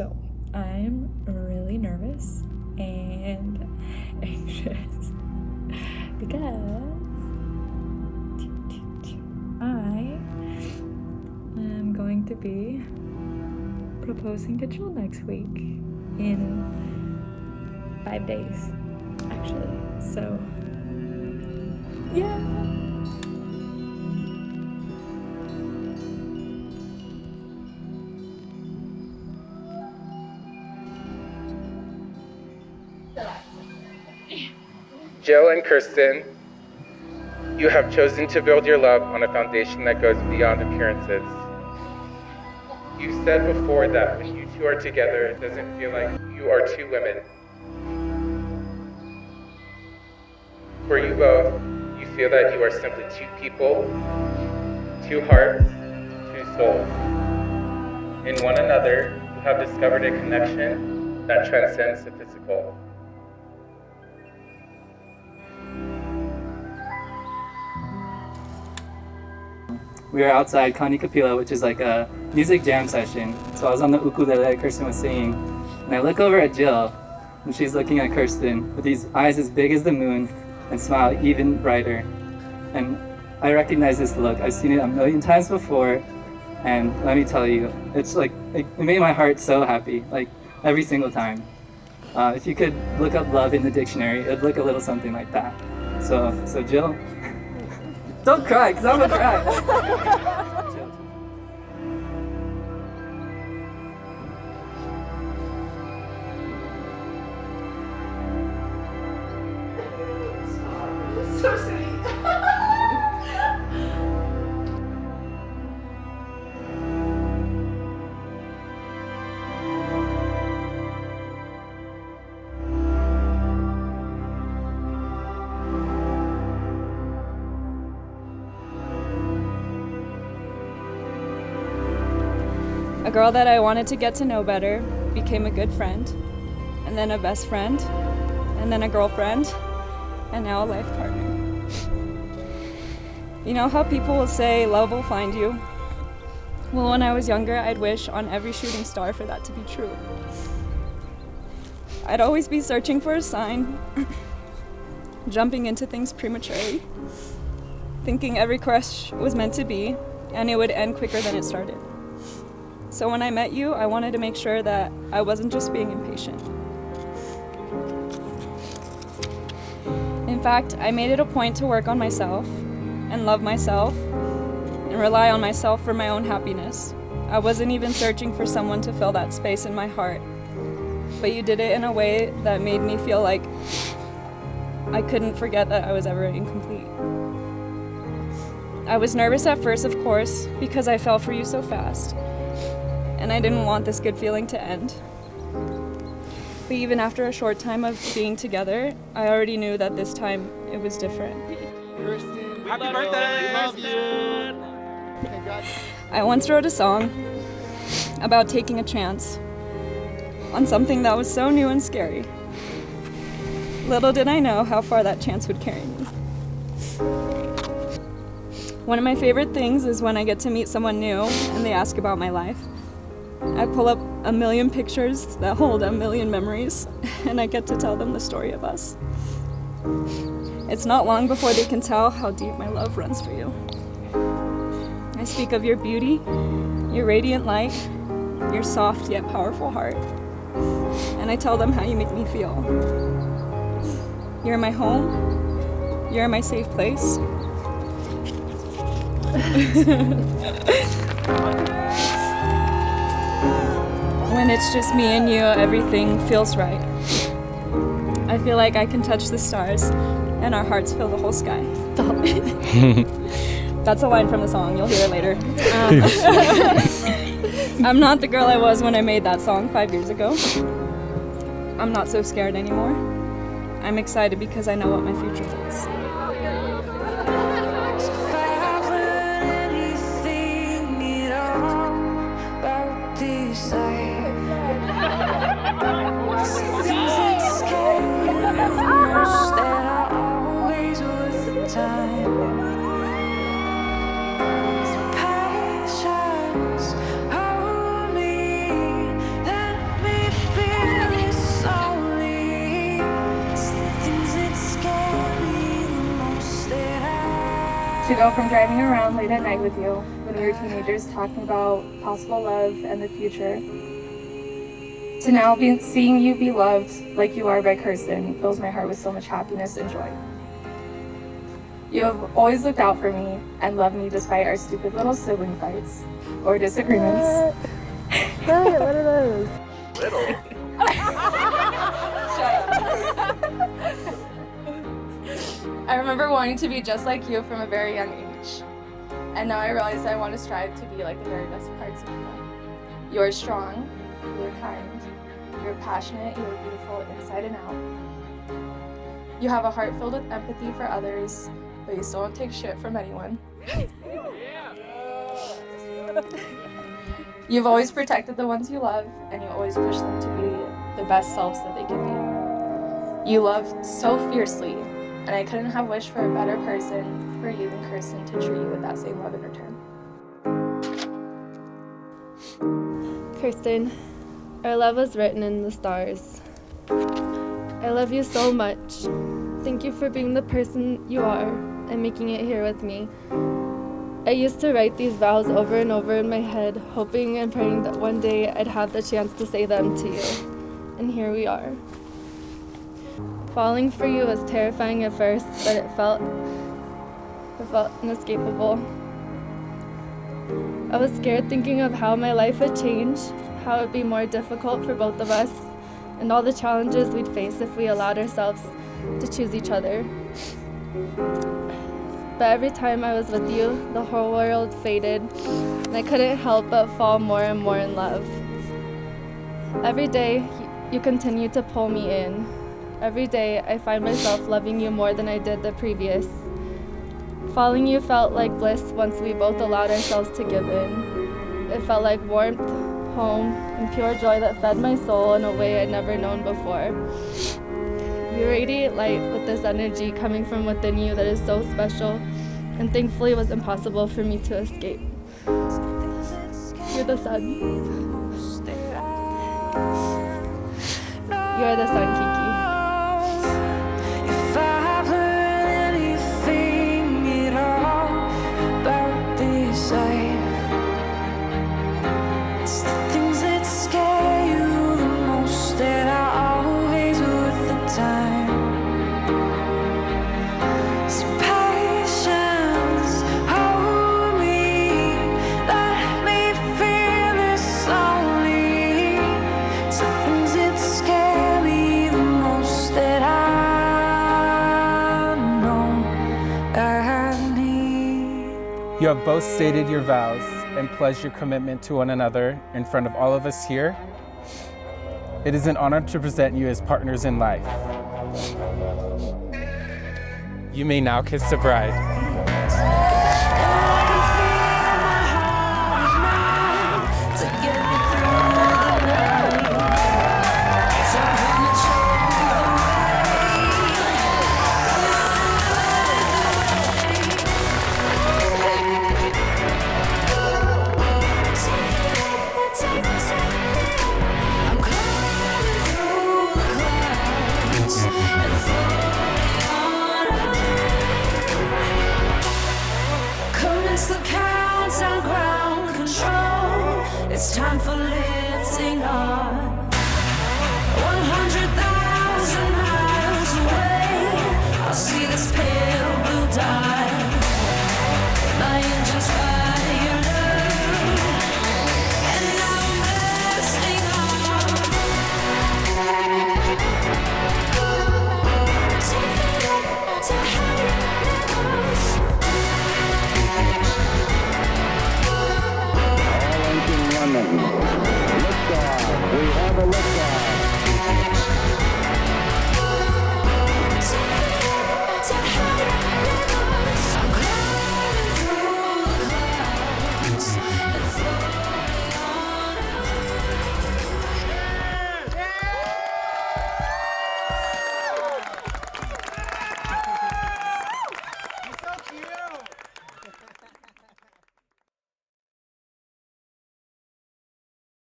So, I'm really nervous and anxious because I am going to be proposing to Jill next week in 5 days, actually. So, yeah. Jill and Kirsten, you have chosen to build your love on a foundation that goes beyond appearances. You said before that when you two are together, it doesn't feel like you are two women. For you both, you feel that you are simply two people, two hearts, two souls. In one another, you have discovered a connection that transcends the physical. We were outside Kani Kapila, which is like a music jam session. So I was on the ukulele, Kirsten was singing, and I look over at Jill, and she's looking at Kirsten with these eyes as big as the moon and smile even brighter. And I recognize this look. I've seen it a million times before, and let me tell you, it's like, it made my heart so happy, like every single time. If you could look up love in the dictionary, it'd look a little something like that. So Jill, don't cry, because I'm gonna cry. So sweet. A girl that I wanted to get to know better became a good friend, and then a best friend, and then a girlfriend, and now a life partner. You know how people will say love will find you? Well, when I was younger, I'd wish on every shooting star for that to be true. I'd always be searching for a sign, jumping into things prematurely, thinking every crush was meant to be, and it would end quicker than it started. So when I met you, I wanted to make sure that I wasn't just being impatient. In fact, I made it a point to work on myself and love myself and rely on myself for my own happiness. I wasn't even searching for someone to fill that space in my heart, but you did it in a way that made me feel like I couldn't forget that I was ever incomplete. I was nervous at first, of course, because I fell for you so fast, and I didn't want this good feeling to end. But even after a short time of being together, I already knew that this time it was different. Kirsten, happy birthday! Love you! I once wrote a song about taking a chance on something that was so new and scary. Little did I know how far that chance would carry me. One of my favorite things is when I get to meet someone new and they ask about my life. I pull up a million pictures that hold a million memories, and I get to tell them the story of us. It's not long before they can tell how deep my love runs for you. I speak of your beauty, your radiant light, your soft yet powerful heart, and I tell them how you make me feel. You're my home, you're my safe place. When it's just me and you, everything feels right. I feel like I can touch the stars, and our hearts fill the whole sky. That's a line from the song, you'll hear it later. I'm not the girl I was when I made that song 5 years ago. I'm not so scared anymore. I'm excited because I know what my future holds. To go from driving around late at night with you when we were teenagers talking about possible love and the future, to now seeing you be loved like you are by Kirsten fills my heart with so much happiness and joy. You have always looked out for me and loved me despite our stupid little sibling fights or disagreements. What are those? Little. I remember wanting to be just like you from a very young age. And now I realize I want to strive to be like the very best parts of you. You are strong, you are kind, you are passionate, you are beautiful inside and out. You have a heart filled with empathy for others, but you still don't take shit from anyone. You've always protected the ones you love, and you always push them to be the best selves that they can be. You love so fiercely, and I couldn't have wished for a better person for you than Kirsten to treat you with that same love in return. Kirsten, our love was written in the stars. I love you so much. Thank you for being the person you are and making it here with me. I used to write these vows over and over in my head, hoping and praying that one day I'd have the chance to say them to you. And here we are. Falling for you was terrifying at first, but it felt inescapable. I was scared thinking of how my life would change, how it would be more difficult for both of us, and all the challenges we'd face if we allowed ourselves to choose each other. But every time I was with you, the whole world faded, and I couldn't help but fall more and more in love. Every day, you continue to pull me in. Every day, I find myself loving you more than I did the previous. Falling you felt like bliss once we both allowed ourselves to give in. It felt like warmth, home, and pure joy that fed my soul in a way I'd never known before. You radiate light with this energy coming from within you that is so special, and thankfully was impossible for me to escape. You're the sun. You're the sun, Kiki. If I've learned anything at all about this life, it's the things that scare you the most that are always worth the time. So patience, hold me, let me feel this only. It's the things that scare me the most that I know I need. You have both stated your vows and pledged your commitment to one another in front of all of us here. It is an honor to present you as partners in life. You may now kiss the bride. Commence the countdown, ground control. It's time for lifting off. 100,000 miles away, I'll see this pale blue dot. My engines fired up, and now I'm resting on. To higher levels. All engine running. Liftoff. We have a liftoff.